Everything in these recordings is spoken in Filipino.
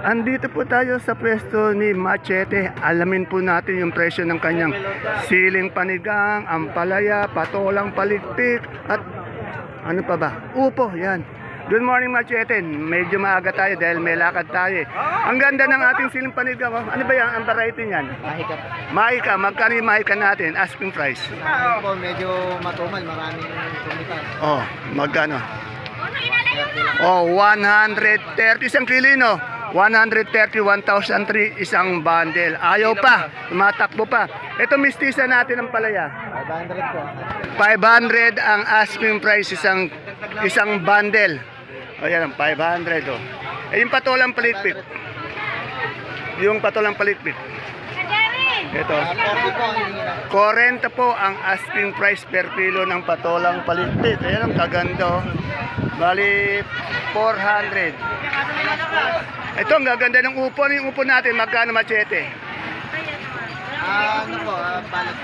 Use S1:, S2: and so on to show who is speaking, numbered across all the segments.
S1: Andito po tayo sa pwesto ni Machete. Alamin po natin yung presyo ng kanyang siling panigang, ampalaya, patolang paligpik, at ano pa ba? Upo, yan. Good morning, Machete. Medyo maaga tayo dahil may lakad tayo. Ang ganda ng ating siling panigang. Oh. Ano ba yan? Ang variety niyan?
S2: Mahika po.
S1: Mahika. Magkano yung mahika natin? Asking price.
S2: Po, medyo matumal, maraming tumitas.
S1: Oh, magkano? Oh, 130 isang kilo, no? 130, 1,003 isang bundle. Ayaw pa, tumatakbo pa. Ito mistisa natin ang palaya.
S2: 500 po.
S1: 500 ang asking price isang bundle. O yan, 500 oh. Eh yung patolang palikpik. Yung patolang palikpik. Ito.
S2: 40 po ang hihina.
S1: 40 po ang asking price per kilo ng patolang palikpik. Ayan ang kaganda. Oh. Bali, 400. Ito, ang gaganda ng upo. Ano yung upo natin? Magkano, Machete?
S2: Ano po, balat.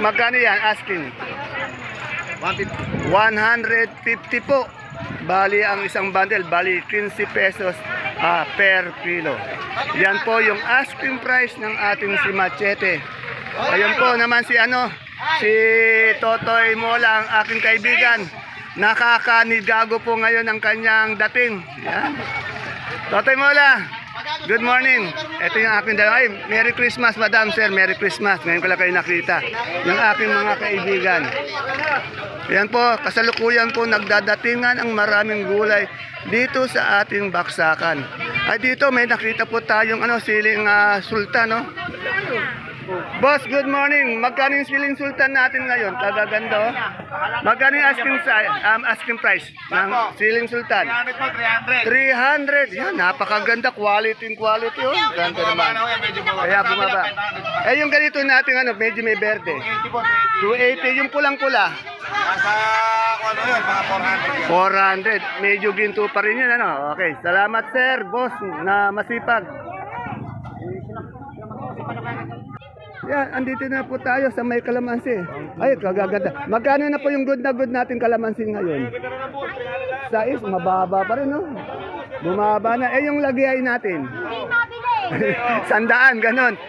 S1: Magkano yan? Asking.
S2: 150.
S1: 150 po. Bali, ang isang bundle, bali 15 pesos per kilo. Yan po yung asking price ng ating si Machete. Ayun po naman si Totoy Mola, ang aking kaibigan. Nakakanigago po ngayon ang kanyang dating. Yan. Totoy Mola, good morning. Ito yung aking dalawa. Ay, Merry Christmas, Madam Sir. Merry Christmas. Ngayon ko lang kayo nakita. Yung aking mga kaibigan. Yan po, kasalukuyan po nagdadatingan ang maraming gulay dito sa ating baksakan. Ay dito may nakita po tayong siling sultan, no? Boss, good morning. Magkano yung siling sultan natin ngayon? Kagaganda, oh. Magkano yung asking price ng siling sultan? 300. Yan, napakaganda. Quality. Oh. Ganda naman. Kaya bumaba. Eh, yung ganito natin, medyo may berde. 280. Yung pulang-pula.
S3: Nasa, mga
S1: 400.
S3: 400.
S1: Medyo ginto pa rin yun, Okay. Salamat, sir. Boss, na masipag. Yan, andito na po tayo sa may kalamansi. Ay, kagaganda. Magkano na po yung good natin kalamansi ngayon? Sais, mababa pa rin, no? Bumaba na. Eh, yung lagay natin? 100, ganon.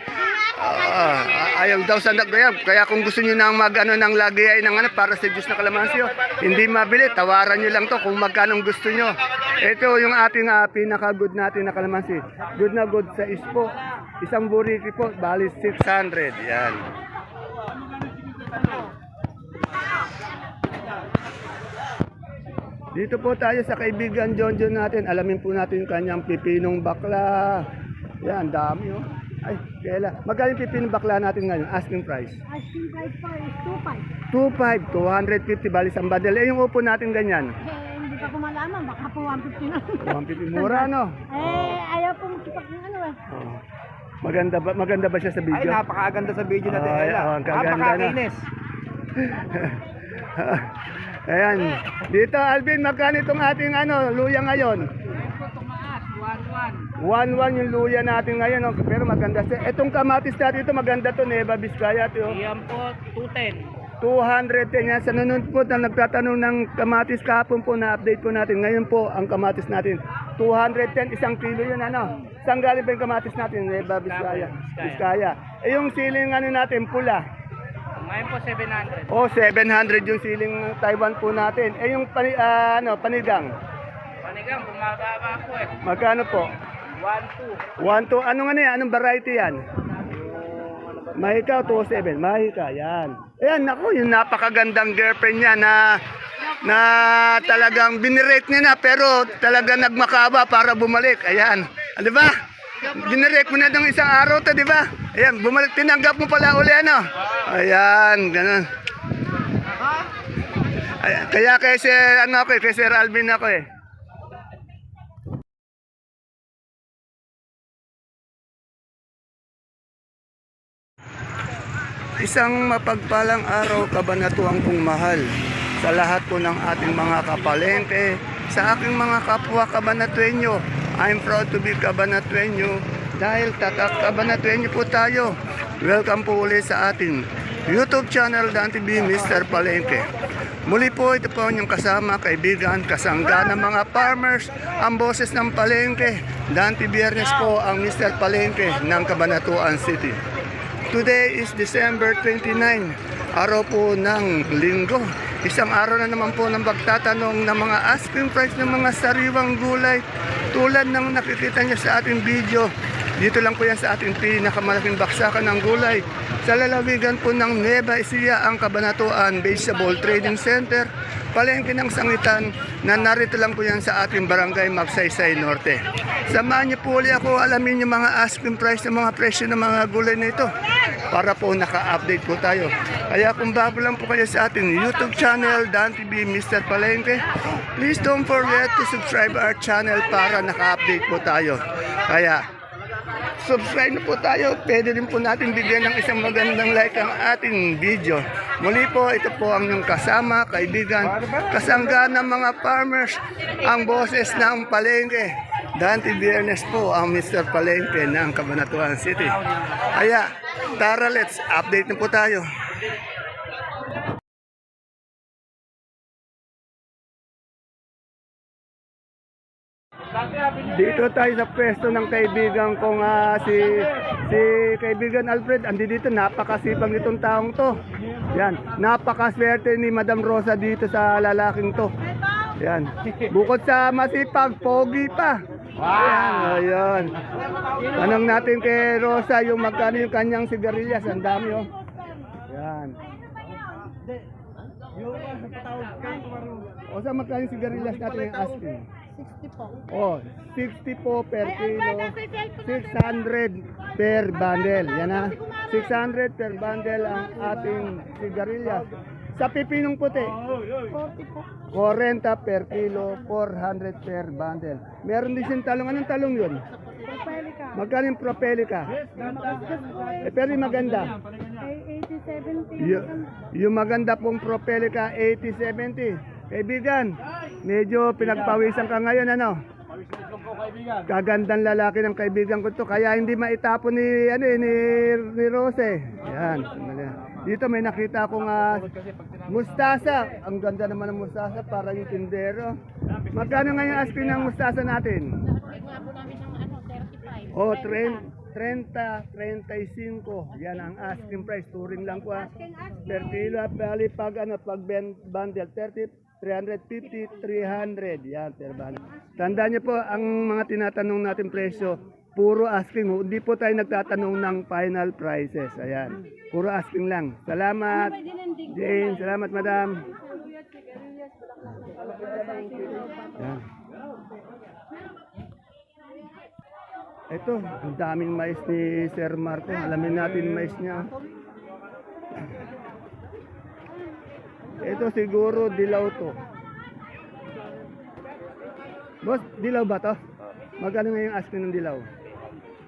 S1: Ayaw daw sa kaya kung gusto niyo nang ng lagay ng para sa juice na kalamansi, hindi mabili, tawaran niyo lang to kung magkano gusto niyo. Ito yung ating pinaka-good natin na kalamansi. Good na good sa ispo. Isang buriki po, bali 600. Yan. Dito po tayo sa kaibigan John natin. Alamin po natin yung kanyang pipinong bakla. Yan, dami oh. Ay, kailan. Magkano yung pipinong bakla natin ngayon? Asking price.
S4: Asking price po is
S1: 2.5,
S4: 2.5.
S1: 250 bali sa bundle. Eh, yung upo natin ganyan.
S4: Hindi pa ko malaman, baka po 150 na.
S1: 150 mura, no?
S4: Ayaw po magsipak ng
S1: Oh. Maganda ba siya sa video?
S2: Ay, napakaganda sa video natin.
S1: Ang kaganda na.
S2: Napakakinis.
S1: Ayan. Dito, Alvin, magkano itong ating luya ngayon? 1.1 yung luya natin ngayon. Oh. Pero maganda siya. Itong kamatis natin ito, maganda to, Neva Vizcaya.
S2: Yan po, 210.
S1: 210 yan. Sa nunod po na nagtatanong ng kamatis kahapon po na-update po natin. Ngayon po, ang kamatis natin, 210, isang kilo yun, Saan galing ba yung kamatis natin? Neva Vizcaya. Eh, yung siling natin, pula.
S2: Ngayon po, 700.
S1: Oh, 700 yung siling Taiwan po natin. Eh, yung panigang.
S2: Panigang, bumababa po
S1: Magkano po?
S2: 1.2.
S1: 1 to, anong variety yan? Mahika, 207. Mahika, yan. Ayan, naku, yung napakagandang girlfriend niya na talagang binirate niya na pero talagang nagmakaba para bumalik. Ayan. Di ba? Binirate mo na ng isang araw to, di ba? Ayan, bumalik. Tinanggap mo pala uli, Ayan, ganun. Ayan, kaya kay Sir Alvin ako eh. Isang mapagpalang araw, kabanatuang kong mahal sa lahat po ng ating mga kapalengke, sa aking mga kapwa kabanatuenyo. I'm proud to be kabanatuenyo dahil tatak kabanatuenyo po tayo. Welcome po ulit sa ating YouTube channel Dan TV, Mr. Palengke. Muli po, ito po ang inyong kasama, kaibigan, kasangga ng mga farmers, ang boses ng Palengke. Dan TV Biyernes po ang Mr. Palengke ng Cabanatuan City. Today is December 29, araw po ng linggo. Isang araw na naman po ng pagtatanong ng mga asking price ng mga sariwang gulay. Tulad ng nakikita nyo sa ating video, dito lang po yan sa ating pinakamalaking baksakan ng gulay. Sa lalawigan po ng Nueva Ecija, ang Cabanatuan Vegetable Trading Center, palengke ng sangitan na narito lang po yan sa ating barangay Magsaysay Norte. Samahan niyo po ulit ako, alamin yung mga asking price ng mga presyo ng mga gulay na ito para po naka-update po tayo. Kaya kung bago lang po kayo sa ating YouTube channel, Dan TV Mr. Palengke, please don't forget to subscribe our channel para naka-update po tayo. Kaya subscribe na po tayo. Pwede rin po natin bigyan ng isang magandang like ang ating video. Muli po, ito po ang inyong kasama, kaibigan, kasangga ng mga farmers, ang boses ng Palengke. Dante Biyernes po ang Mr. Palengke ng Cabanatuan City. Kaya, tara, let's update na po tayo. Dito tayo sa pwesto ng kaibigan kong si kaibigan Alfred. Andi dito, napakasipag nitong taong to. Yan, napakaswerte ni Madam Rosa dito sa lalaking to. Yan, bukod sa masipag, pogi pa. Wow! Ayan. Tanong natin kay Rosa yung magkano yung kanyang sigarilyas. Ang dami oh. Yan. O sa magkano yung sigarilyas natin yung asking?
S4: 60 po.
S1: Oh, 60 po per kilo, 600 per bundle. Yan ha, 600 per bundle ang ating sigarilyas. Sa pipinong puti,
S4: 40 po.
S1: 40 per kilo, 400 per bundle. Meron din siyang talong. Anong talong yun?
S4: Propelica.
S1: Magkano yung propelica? Pero yung maganda.
S4: Ay, 80-70.
S1: Yung maganda pong propelica, 80-70. Kaibigan, medyo pinagpawisan ka ngayon, ano? Kagandang lalaki ng kaibigan ko to, kaya hindi maitapon ni Rose. Yan. Dito may nakita akong mustasa. Ang ganda naman ng mustasa para yung tindero. Magkano ngayon asking ng mustasa natin? Oh, 30, 35. Yan ang asking price. Touring lang po per kilo. Bali pag bundle 30, 350, 300. Yan per bundle. Tandaan niyo po, ang mga tinatanong natin presyo, puro asking. Hindi po tayo nagtatanong ng final prices. Ayan. Puro asking lang. Salamat. Jane, salamat madam. Yan. Ito, ang daming mais ni Sir Marco. Alamin natin mais niya. Ito siguro dilaw to. Boss, dilaw ba to? Magkano nga yung asking ng dilaw?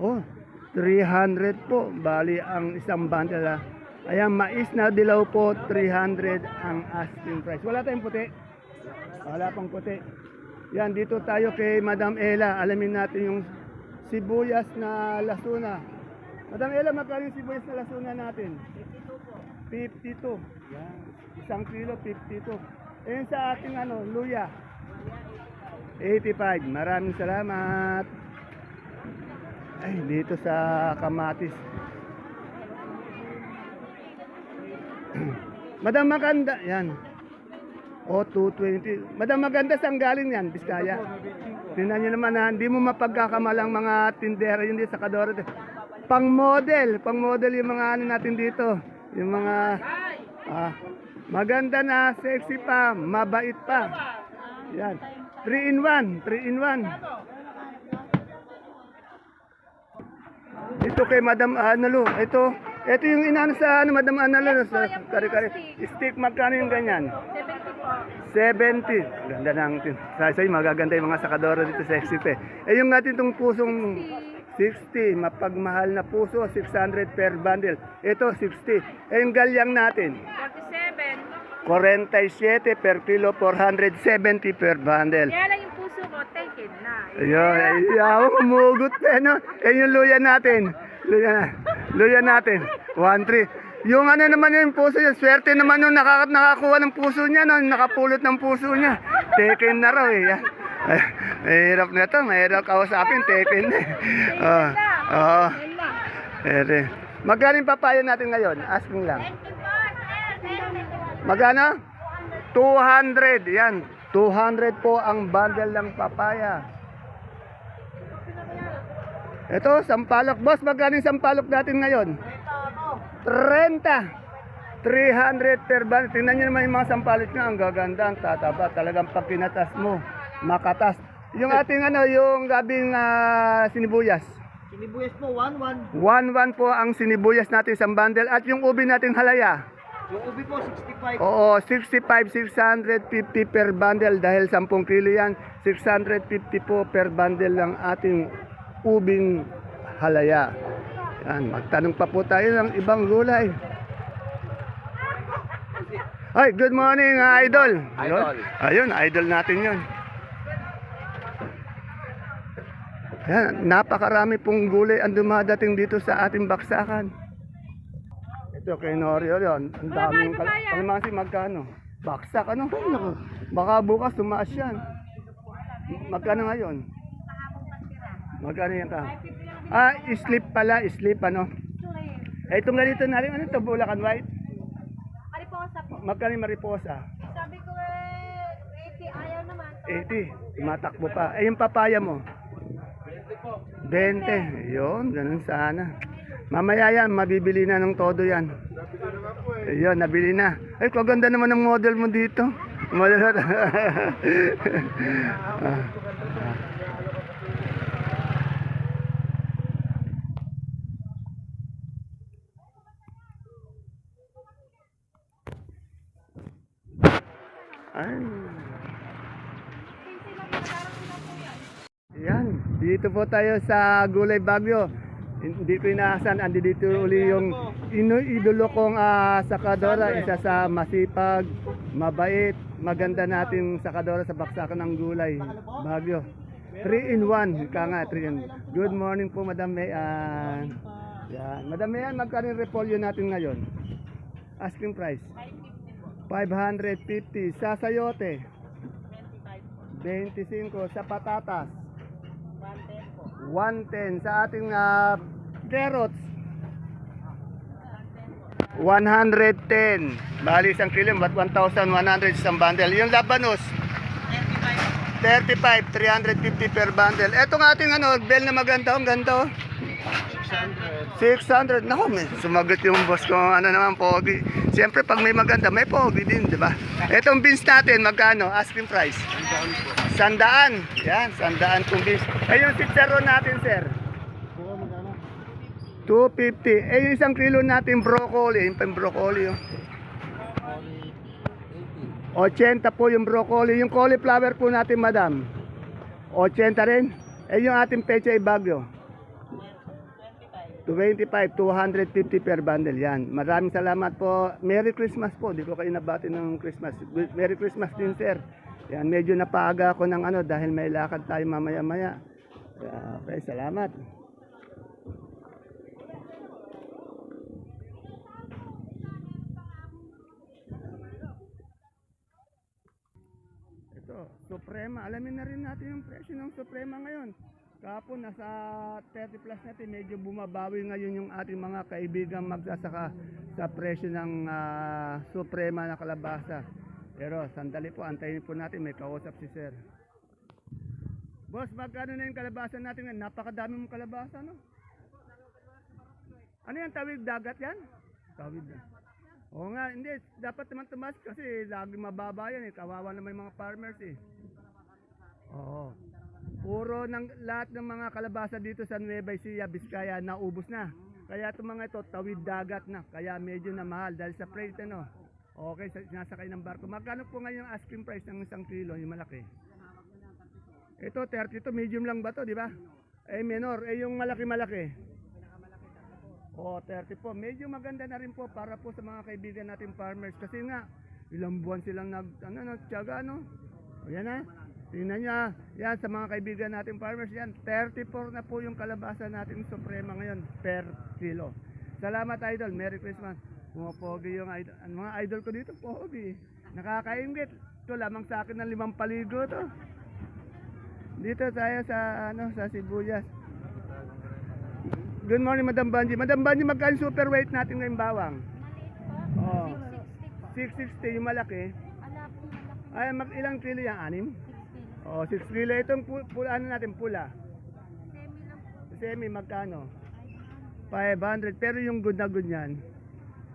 S1: Oh, 300 po. Bali ang isang bundle ha. Ayan, mais na dilaw po, 300 ang asking price. Wala tayong puti. Wala pang puti. Yan, dito tayo kay Madam Ella. Alamin natin yung sibuyas na lasuna. Madam Ella, magkano yung sibuyas na lasuna natin? 52. Yan. Isang kilo, 52. Ayun sa ating luya. 85. Maraming salamat. Ay, dito sa kamatis. Madam maganda. Yan. O, 220. Madam maganda, saan galing yan? Biskaya. Tingnan nyo naman ha, hindi mo mapagkakamalang mga tindera yun dito sa Kadoro. Pang model yung mga natin dito. Yung mga maganda na, sexy pa, mabait pa. Yan. 3 in 1. Ito kay Madam Analo. Ito yung inano sa Madam Analo sa kare-kare. Stick magkano yung ganyan? 70. Ganda ng sa'yo magaganda yung mga sakadora dito sa XCP. Yung natin itong pusong 60, mapagmahal na puso, 600 per bundle. Ito 60. Yung galyang natin 47 per kilo, 470 per bundle.
S4: Kaya lang yung puso ko, take it na.
S1: Ayun, humugot pa, no? Yung luya natin. Luya natin, 1.3. Yung ano naman yung puso niya, swerte naman yung nakakuha ng puso niya, no? Nakapulot ng puso niya. Taken na raw eh. Yan. Mahirap na to, mahirap kausapin, taken na. Oo. Ere. Magkano yung papaya natin ngayon? Asking lang. Magkano? 200. Yan. 200 po ang bundle ng papaya. Ito, sampalok. Boss, magkano yung sampalok natin ngayon? 30. 300 per bundle. Tingnan nyo naman yung mga sampalok nyo. Ang gaganda, ang tataba. Talagang pag pinatas mo, makatas. Yung ating ano, yung gabing sinibuyas.
S2: Sinibuyas po, 1-1.
S1: 1-1 po ang sinibuyas natin sa bundle. At yung ubi natin halaya.
S2: Yung ubi po, 65.
S1: Oo, 65, 650 per bundle. Dahil 10 kilo yan, 650 po per bundle ng ating ubing halaya. Yan, magtanong pa po tayo ng ibang gulay. Ay, good morning, idol.
S2: Idol.
S1: Ayun, idol natin yun. Yan, napakarami pong gulay ang dumadating dito sa ating baksakan. Ito kay Norio yun. Ang daming kalamansi, magkano? Baksak, ano? Baka bukas tumaas yan. Magkano ngayon? Magkano yan ka? Slip pala, slip ano? Itong ganito na rin, ano ito? Bulacan White?
S4: Mariposa po.
S1: Magkano yung mariposa?
S4: Sabi ko 80, ayaw naman.
S1: 80, tumatakbo pa. Yung papaya mo? 20. Yun, ganun sana. Mamaya yan, mabibili na ng todo yan. Yun, nabili na. Ay, kaganda naman ng model mo dito. Model. Ay. Yan, dito po tayo sa Gulay Bagyo. Hindi ko inaasahan, andi dito uli yung idolo kong sakadora, isa sa masipag, mabait, maganda nating sakadora sa baksakan ng Gulay Bagyo. 3 in 1, ika nga, 3 in 1. Good morning po, Madam Mayan. Yan, Madam Mayan, magkano yung repolyo natin ngayon? Asking price? 550. Sa sayote? 25. Sa patatas? 110. Sa ating carrots? 110. Bali isang kilo, ba't 1,100 isang bundle. Yung labanos? 35. 350 per bundle. Etong ating bell na maganda, ang ganda. 600. Naku, sumagot yung boss ko, naman, pogi. Siyempre, pag may maganda, may pogi din, di ba? Etong beans natin, magkano? Asking price? 100. Yan, 100 kung beans. Yung chicharon natin, sir? 250. Yung isang kilo natin broccoli, yung broccoli, 80 po yung broccoli. Yung cauliflower po natin, madam, 80 rin. Yung ating pechay bagyo, 25, 250 per bundle yan. Maraming salamat po. Merry Christmas po. Di ko kayo nabati ng Christmas. Merry Christmas din, sir. Yan, medyo napaaga ako ng dahil may lakad tayo mamaya-maya. Okay, salamat. Ito, Suprema. Alamin na rin natin yung presyo ng Suprema ngayon. Kapon nasa 30 plus natin, medyo bumabawi ngayon yung ating mga kaibigan magsasaka sa presyo ng Suprema na kalabasa. Pero sandali po, antayin po natin, may kausap si sir. Boss, magkano na yung kalabasa natin? Napakadami mong kalabasa, no? Ano yan, tawid dagat yan? Tawid na. Oo nga, hindi, dapat naman tumas kasi lagi mababa yan kawawa naman yung mga farmers Oo. Puro lahat ng mga kalabasa dito sa Nueva Ecija, Vizcaya, naubos na. Kaya itong mga ito, tawid dagat na. Kaya medyo na mahal dahil sa freight, Okay, sinasakay ng barko. Magkano po ngayon yung asking price ng 1 kilo, yung malaki? Ito, 32, medium lang ba to, di ba? Menor. Yung malaki-malaki? 30 po. Medyo maganda na rin po para po sa mga kaibigan natin farmers. Kasi nga, ilang buwan silang nagtiyaga, Yan na. Tingnan niya, yan sa mga kaibigan natin farmers, yan, 34 na po yung kalabasa natin Suprema ngayon per kilo. Salamat, idol. Merry Christmas. Pumapogi yung idol. Ang mga idol ko dito, pogi. Nakakaingit. Ito lamang sa akin ng 5 paligo to. Dito tayo sa sa Sibuyas. Good morning, Madam Banji. Madam Banji, magkano super weight natin ngayong bawang?
S4: Maliit po.
S1: Oh.
S4: 660 po.
S1: 660 yung malaki.
S4: Ala po malaki.
S1: Ay, ilang kilo yan? 6?
S4: 6 kilos.
S1: Oh, 6 kilo. Itong pula, ano natin, pula.
S4: Semi lang po.
S1: Semi, magkano? 500. Pero yung good na good yan,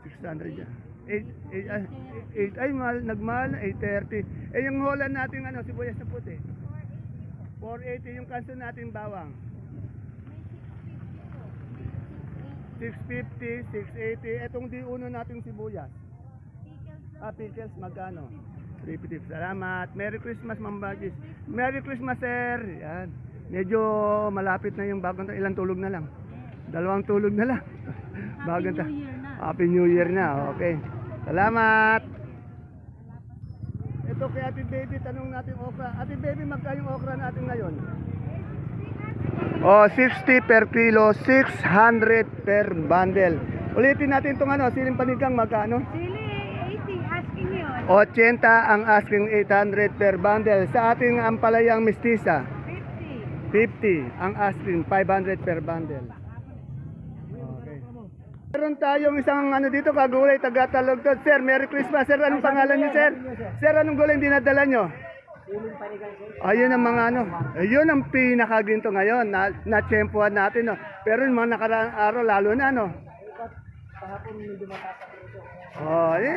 S1: 600 yan. 8, ay, mahal, nagmahal, 830. Eh, yung Holland natin, sibuyas na puti. 480 yung kanso natin bawang. 650, 680. Etong di uno nating sibuyas. Pickles, magkano? 350. Salamat. Merry Christmas, Ma'am Bagis. Merry Christmas, sir. Yan. Medyo malapit na yung bagong taon. Ilang tulog na lang? 2 tulog na lang. Bagong taon. Happy New Year na. Okay. Salamat. Ito kay Ate Baby, tanong natin okra. Ate Baby, magkano yung okra natin ngayon? Oh, 60 per kilo, 600 per bundle. Ulitin natin itong siling panigang magkano?
S4: Sili, 80. Asking yun.
S1: 80 ang asking, 800 per bundle. Sa ating ampalayang mestiza,
S4: 50.
S1: 50 ang asking, 500 per bundle. Okay. Meron tayong isang dito, kagulay, taga-Talogtod. Sir, Merry Christmas. Sir, anong pangalan niyo, sir? Sir, anong gulay dinadala niyo? Ayun ang mga ayun ang pinakaginto ngayon, na-tsempuhan natin. Pero yung mga nakaraang araw, lalo na,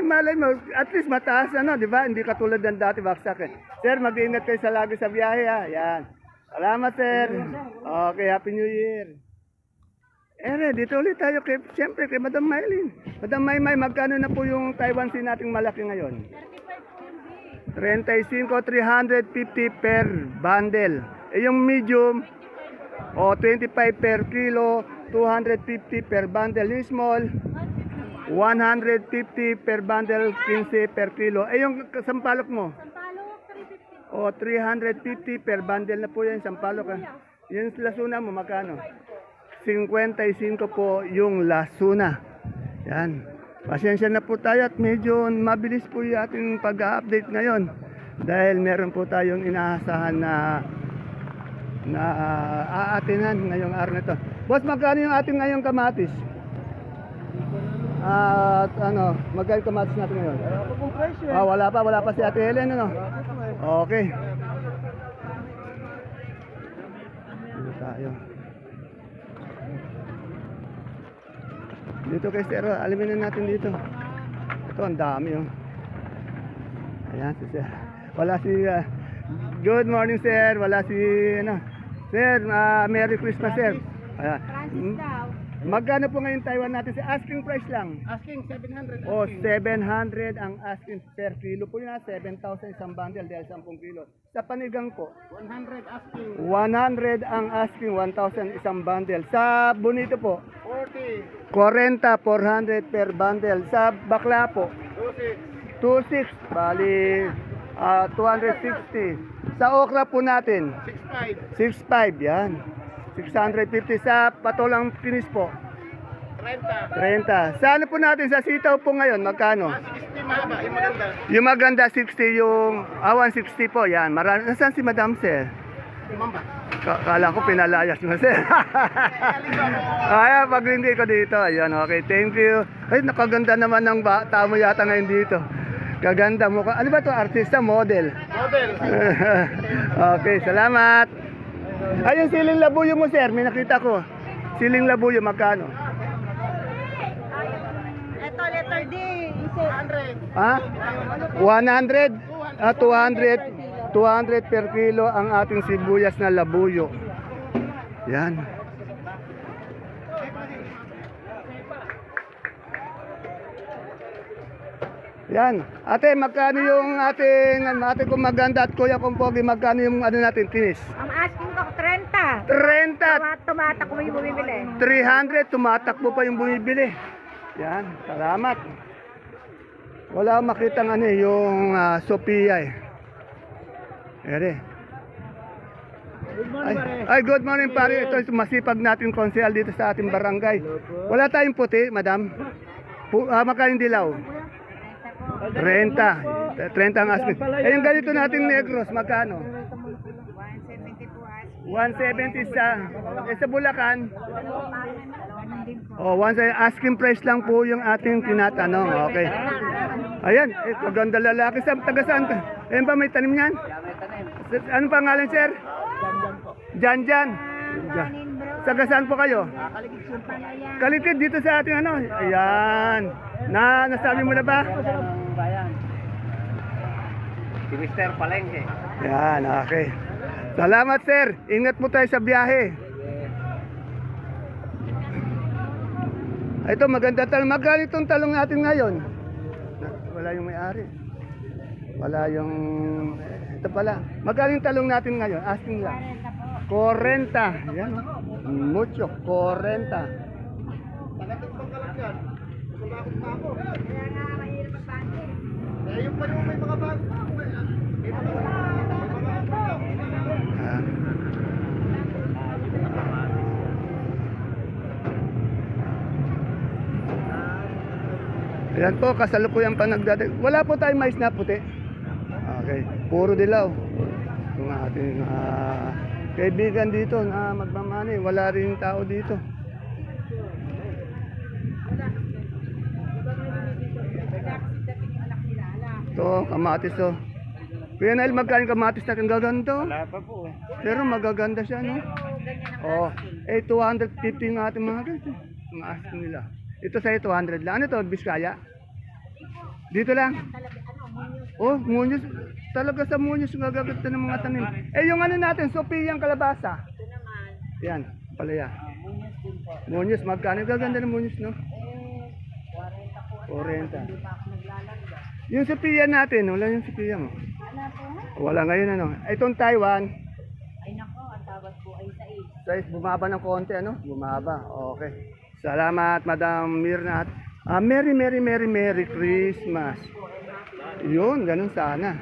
S1: malay mo, at least mataas, di ba? Hindi katulad ng dati, baksak eh. Sir, mag-iingat kayo sa lagi sa biyahe, ha? Yan. Salamat, sir. Okay, Happy New Year. Dito ulit tayo, siyempre, kay Madam Maylin. Madam Maymay, magkano na po yung Taiwan Sea nating malaki ngayon? 35, 350 per bundle. Yung medium, 25 per kilo, 250 per bundle. Yung small, 150 per bundle, 15 per kilo. Yung sampalok mo?
S4: Sampalok, 350.
S1: 350 per bundle na po yan, sampalok. Yung lasuna mo, magkano? 55 po yung lasuna. Yan. Pasensya na po tayo at medyo mabilis po yung ating pag-update ngayon. Dahil meron po tayong inaasahan na aatinan ngayong araw na ito. Boss, magkano yung ating ngayong kamatis? Magkano kamatis natin ngayon? Wala pa si Ate Helen, Okay. Dito tayo. Dito kay Sir, alamin na natin dito. Ito, ang dami Ayan, si Sir. Wala si, good morning, Sir. Wala si, Sir, Merry Christmas, Sir. Ayan.
S4: Francis daw.
S1: Magkano po ngayon Taiwan natin? Asking price lang.
S2: Asking 700.
S1: 700 ang asking per kilo po yun, 7,000 isang bundle dahil 10 kilo. Sa panigang po,
S2: 100 asking.
S1: 100 ang asking, 1,000 isang bundle. Sa bonito po,
S2: 40.
S1: 400 per bundle. Sa bakla po, 26, bali 260. Sa okra po natin, 65 yan. 650 sa patolang kinis po. 30. Sa po natin, sa sitaw po ngayon, magkano?
S2: 60 mahaba, yung maganda.
S1: Yung maganda 60, yung 160 po, yan. Nasaan si Madam, Sir?
S2: Mamba.
S1: Kala ko pinalayas mo, Sir. Ay, pag hindi ko dito. Ayan, okay, thank you. Ay, nakaganda naman ng bata mo yata ngayon dito. Kaganda mo. Ano ba to? Artista, model?
S2: Model.
S1: Okay, salamat. Ay, yung siling labuyo mo, Sir, may nakita ko. Siling labuyo, magkano?
S4: Ito, letter D. 100.
S1: Ha? 100? 200 per kilo ang ating sibuyas na labuyo. Yan. Yan. Ate, magkano yung ating ate kong maganda at kuya kong pogi, magkano yung natin, tinis?
S4: Ang asking ko, 30.
S1: 30!
S4: Tumatak mo yung bumibili.
S1: 300, tumatakbo pa yung bumibili. Yan, salamat. Wala akong makitang yung Sophia eh. Ere.
S2: Good morning, pare.
S1: Ay, good morning pare. Ito masipag natin konsehal dito sa ating barangay. Wala tayong puti, madam. Magkano yung dilaw? 30. 30 ang asking. Eh, yung ganito nating negros, magkano?
S4: 170 po as.
S1: 170 sa Bulacan. Oh, asking price lang po yung ating tinatanong. Okay. Ayan, ganda lalaki sa taga saan ka? Ayan ba may tanim niyan? Anong pangalan, sir? Jan. Jan. Taga saan po kayo? Kalikid dito sa ating ano? Ayan. Nasabi mo na ba?
S2: Si Mr. Palengke.
S1: Yan, okay. Salamat, sir. Ingat po tayo sa biyahe. Ito, maganda talong. Magkano itong talong natin ngayon? Wala yung may-ari. Wala yung... Ito pala. Magkano yung talong natin ngayon? Asking lang. 40. Yan. Mucho. 40. Ah. Ayan po, kasalukuyan pa nagdadag. Wala po tayong mais na puti. Okay, puro dilaw. Yung ating kaibigan dito na magmamani, wala rin tao dito. Ito, kamatis to. Kuya Nail, magkano yung kamatis natin? Gaganda.
S2: Wala pa po eh.
S1: Pero magaganda siya, no? Oh, 250 ng ating mga ganito. Mga asking nila. Ito sa'yo 200 lang. Ano to? Biskaya? Dito lang. Oh, Muñoz. Talaga sa Muñoz gagaganda ng mga tanim. Eh, yung ano natin, Sophia kalabasa. Yan, palaya. Muñoz, magkano? Gaganda ng Muñoz, no? 40. Yung Sophia natin, wala yung Sophia mo. Wala ngayon, ano? Itong Taiwan.
S4: Ay nako, ang tawag po ay 6.
S1: Size, bumaba ng konti, ano? Bumaba, okay. Salamat, Madam Mirna. Merry Christmas. Yun, ganun sana.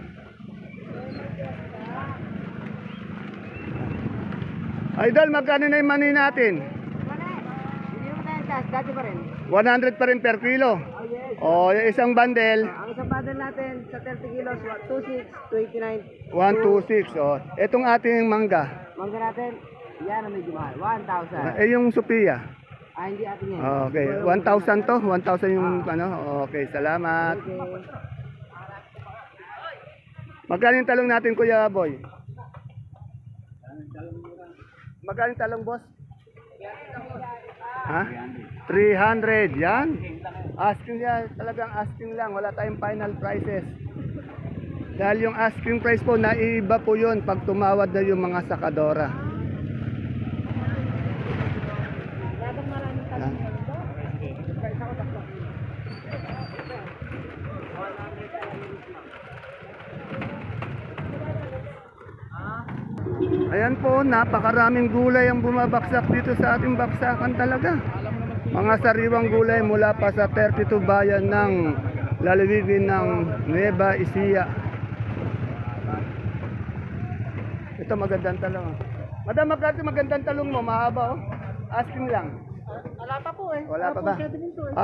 S1: Idol, magkano na yung money natin?
S4: Hindi mo tayo taas, dati pa rin.
S1: 100 pa rin per kilo. O, yung isang bundle,
S2: Ang isang bundle natin sa 30 kilos, 26, 29.
S1: 126. O, etong ating mangga.
S2: Mangga natin, yan ang medyo mahal. 1,000.
S1: Eh, yung Sophia.
S2: Hindi atin yan.
S1: Okay, 1,000 to. 1,000 yung ano. Okay, salamat. Magkano yung talong natin, Kuya Boy? Magkano yung talong, boss? Ha? 300. Yan. Asking yan. Talagang asking lang. Wala tayong final prices. Dahil yung asking price po, naiba po yun pag tumawad na yung mga sakadora. Yan. Ayan po, napakaraming gulay ang bumabaksak dito sa ating baksakan talaga. Mga sariwang gulay mula pa sa 32 bayan ng lalawigan ng Nueva Ecija. Ito magandang talong. Madam, magandang talong mo, mahaba oh. Asking lang.
S2: Wala pa po eh.
S1: Wala pa ba?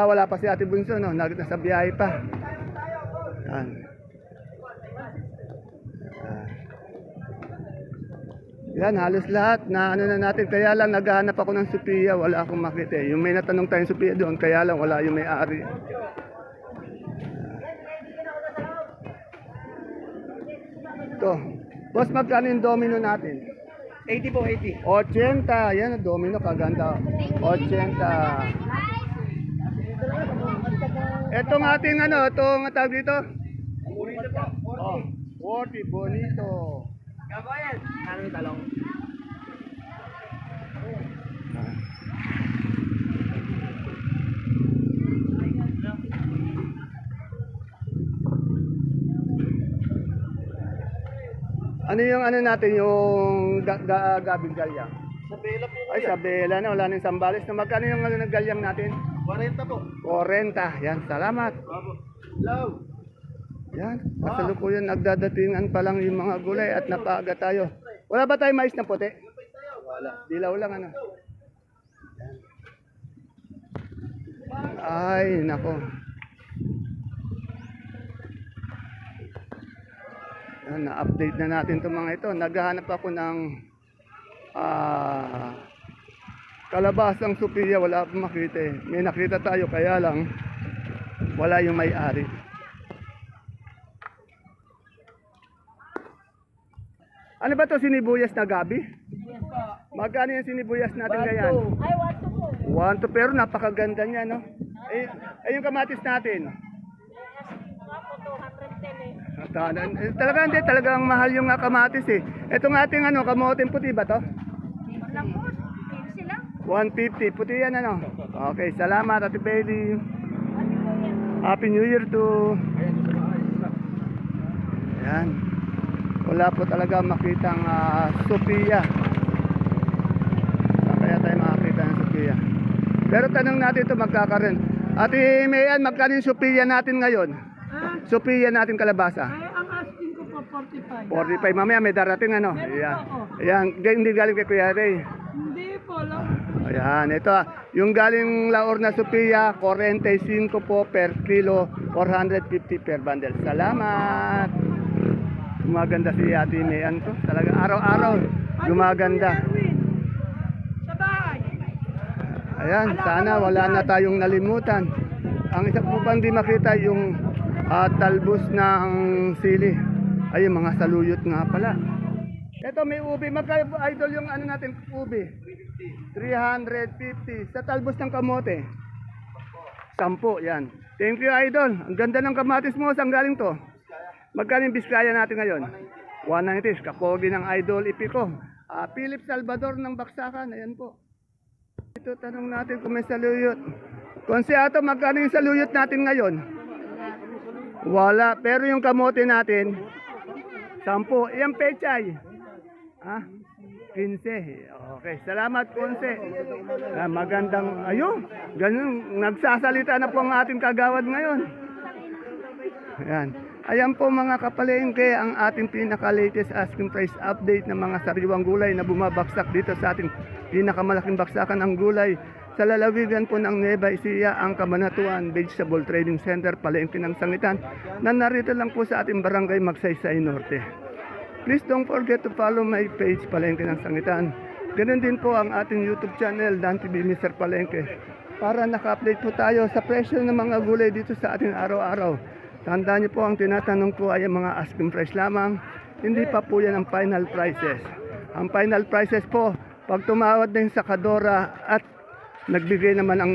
S1: Wala pa si Ate Bunso, no? Nasa biyahe pa. Yan. Yan, halos lahat na ano na natin. Kaya lang naghahanap ako ng Sophia, wala akong makita eh. Yung may natanong tayong Sophia doon, kaya lang wala yung may-ari. Ito. Boss, magkano yung domino natin?
S2: 80 po, 80.
S1: 80. Yan, domino, kaganda. 80. Etong ating ano, itong tawag dito? Oh, 40, bonito.
S2: Kabayan, ano yung talong?
S1: Ano yung ano natin, yung gabing galyang?
S2: Sa Bela po.
S1: Ay, sa Bela na, wala nang sambales. Na magkano yung ano ng galyang natin?
S2: 40 po.
S1: 40. Yan, salamat.
S2: Hello.
S1: Yan, kasalukuyan nagdadatingan pa lang yung mga gulay at napaaga tayo. Wala ba tayong mais na puti? Wala. Dilaw lang ano. Yan. Ay, nako. Yan, na-update na natin itong mga ito. Naghahanap ako ng kalabasang Sophia, wala akong makita eh. May nakita tayo kaya lang wala yung may-ari. Ano ba to, sinibuyas na gabi? Magkano yung sinibuyas natin ngayon?
S4: Ay, what to po?
S1: 1 to, pero napakaganda niya, no? Yung kamatis natin.
S4: Ako, 210 eh.
S1: Talaga hindi, talagang mahal yung kamatis eh. Itong ating kamoting puti ba to?
S4: Walang po, 15 lang.
S1: 150, puti yan ano? Okay, salamat Ate Bailey. Happy New Year to. Ayan. Wala po talaga makitang Sophia. Kaya tayo makakita ng Sophia. Pero tanong natin ito magkakaroon. Ate Mayan, magkano yung Sophia natin ngayon? Sophia natin kalabasa?
S4: Ang asking ko po, 45.
S1: 45. Mamaya may darating ano? Ayan. Ayan. Hindi galing kay Kuya Ray.
S4: Hindi po, lang.
S1: Ayan. Ito yung galing Laor na Sophia, 45 po per kilo, 450 per bundle. Salamat. Gumaganda si Ate Mayan to. Talaga araw-araw gumaganda.
S4: Sa bahay.
S1: Ayan, sana wala na tayong nalimutan. Ang isa po bang di makita yung talbos ng sili. Ay, yung mga saluyot nga pala. Ito may ubi. Magkano po, idol, yung ano natin ubi? 350. Sa talbos ng kamote? 10, yan. Thank you, idol. Ang ganda ng kamatis mo. Saan galing to? Magkano yung Biskaya natin ngayon? 190. Kapogi ng idol Ipiko. Philip Salvador ng Baksakan. Ayan po. Ito tanong natin kung may saluyot. Konseato, magkano yung saluyot natin ngayon? Wala. Pero yung kamote natin, 10. Yung pechay? 15. Okay. Salamat, Konse. Magandang, ayun. Ganun. Nagsasalita na po ang ating kagawad ngayon. Ayan. Ayan po mga kapalengke ang ating pinaka-latest asking price update ng mga sariwang gulay na bumabaksak dito sa ating pinakamalaking baksakan ng gulay sa lalawigan po ng Nueva Ecija, ang Cabanatuan Vegetable Trading Center, Palengke ng Sangitan, na narito lang po sa ating barangay Magsaysay Norte. Please don't forget to follow my page, Palengke ng Sangitan. Ganun din po ang ating YouTube channel, Dan TV Mr. Palengke, para naka-update po tayo sa presyo ng mga gulay dito sa ating araw-araw. Tandaan niyo po, ang tinatanong ko ay ang mga asking price lamang. Hindi pa po yan ang final prices. Ang final prices po, pag tumawad na yung sakadora at nagbigay naman ang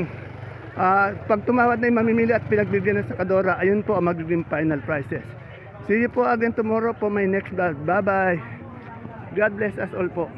S1: pag tumawad na yung mamimili at pinagbigay ng sakadora, ayun po ang magiging final prices. See you po again tomorrow po my next vlog. Bye bye. God bless us all po.